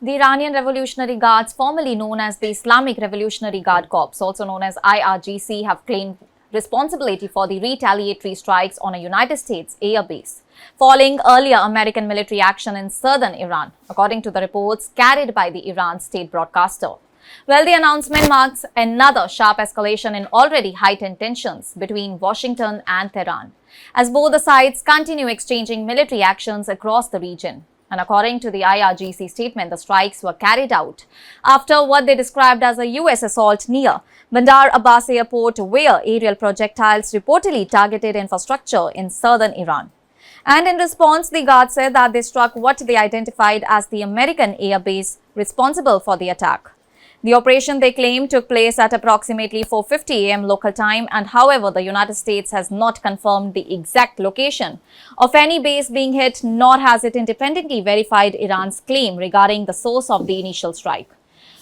The Iranian Revolutionary Guards, formerly known as the Islamic Revolutionary Guard Corps, also known as IRGC, have claimed responsibility for the retaliatory strikes on a United States air base, following earlier American military action in southern Iran, according to the reports carried by the Iran state broadcaster. Well, the announcement marks another sharp escalation in already heightened tensions between Washington and Tehran, as both the sides continue exchanging military actions across the region. And according to the IRGC statement, the strikes were carried out after what they described as a U.S. assault near Bandar Abbas Airport, where aerial projectiles reportedly targeted infrastructure in southern Iran. And in response, the guards said that they struck what they identified as the American air base responsible for the attack. The operation, they claim, took place at approximately 4:50 a.m. local time, and however, the United States has not confirmed the exact location of any base being hit, nor has it independently verified Iran's claim regarding the source of the initial strike.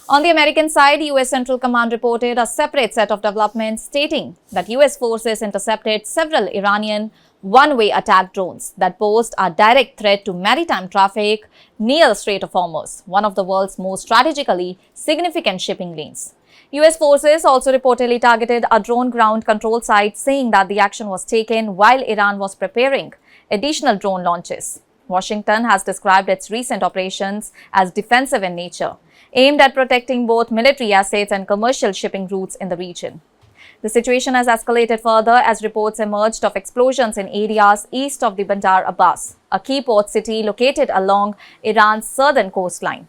On the American side, U.S. Central Command reported a separate set of developments stating that U.S. forces intercepted several Iranian one-way attack drones that posed a direct threat to maritime traffic near the Strait of Hormuz, one of the world's most strategically significant shipping lanes. U.S. forces also reportedly targeted a drone ground control site, saying that the action was taken while Iran was preparing additional drone launches. Washington has described its recent operations as defensive in nature, aimed at protecting both military assets and commercial shipping routes in the region. The situation has escalated further as reports emerged of explosions in areas east of the Bandar Abbas, a key port city located along Iran's southern coastline.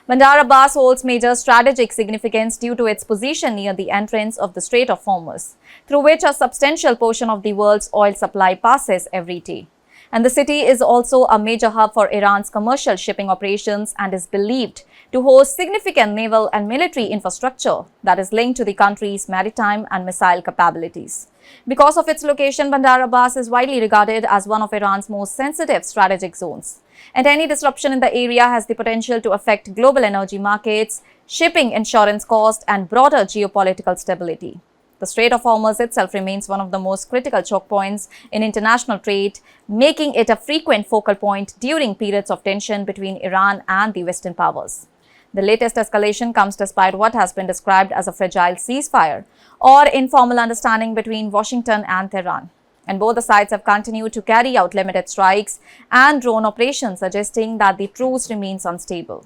Bandar Abbas holds major strategic significance due to its position near the entrance of the Strait of Hormuz, through which a substantial portion of the world's oil supply passes every day. And the city is also a major hub for Iran's commercial shipping operations and is believed to host significant naval and military infrastructure that is linked to the country's maritime and missile capabilities. Because of its location, Bandar Abbas is widely regarded as one of Iran's most sensitive strategic zones, and any disruption in the area has the potential to affect global energy markets, shipping insurance costs, and broader geopolitical stability. The Strait of Hormuz itself remains one of the most critical choke points in international trade, making it a frequent focal point during periods of tension between Iran and the Western powers. The latest escalation comes despite what has been described as a fragile ceasefire or informal understanding between Washington and Tehran. And both the sides have continued to carry out limited strikes and drone operations, suggesting that the truce remains unstable.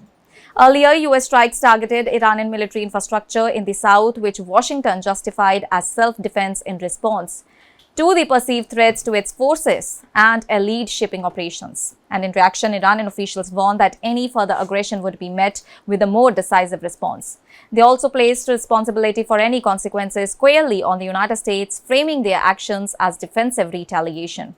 Earlier, U.S. strikes targeted Iranian military infrastructure in the south, which Washington justified as self-defense in response to the perceived threats to its forces and allied shipping operations. And in reaction, Iranian officials warned that any further aggression would be met with a more decisive response. They also placed responsibility for any consequences squarely on the United States, framing their actions as defensive retaliation.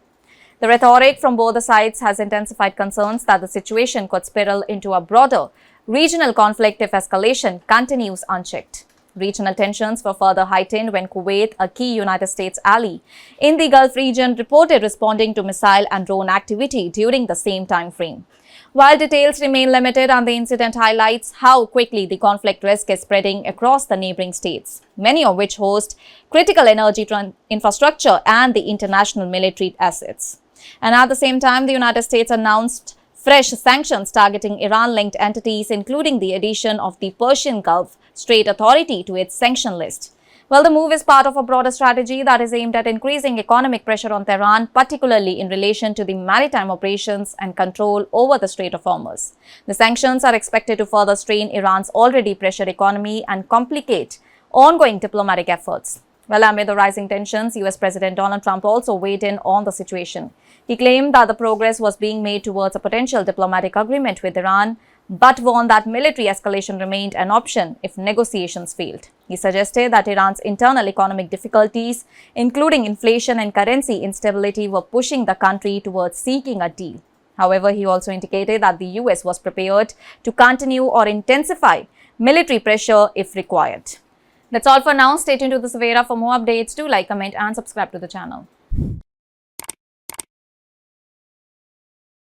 The rhetoric from both the sides has intensified concerns that the situation could spiral into a broader regional conflict if escalation continues unchecked. Regional tensions were further heightened when Kuwait, a key United States ally in the Gulf region, reported responding to missile and drone activity during the same time frame. While details remain limited, and the incident highlights how quickly the conflict risk is spreading across the neighboring states, many of which host critical energy infrastructure and the international military assets. And at the same time, the United States announced fresh sanctions targeting Iran-linked entities, including the addition of the Persian Gulf Strait Authority to its sanction list. Well, the move is part of a broader strategy that is aimed at increasing economic pressure on Tehran, particularly in relation to the maritime operations and control over the Strait of Hormuz. The sanctions are expected to further strain Iran's already pressured economy and complicate ongoing diplomatic efforts. Well, amid the rising tensions, U.S. President Donald Trump also weighed in on the situation. He claimed that the progress was being made towards a potential diplomatic agreement with Iran, but warned that military escalation remained an option if negotiations failed. He suggested that Iran's internal economic difficulties, including inflation and currency instability, were pushing the country towards seeking a deal. However, he also indicated that the U.S. was prepared to continue or intensify military pressure if required. That's all for now. Stay tuned to the Savera for more updates. Do like, comment, and subscribe to the channel.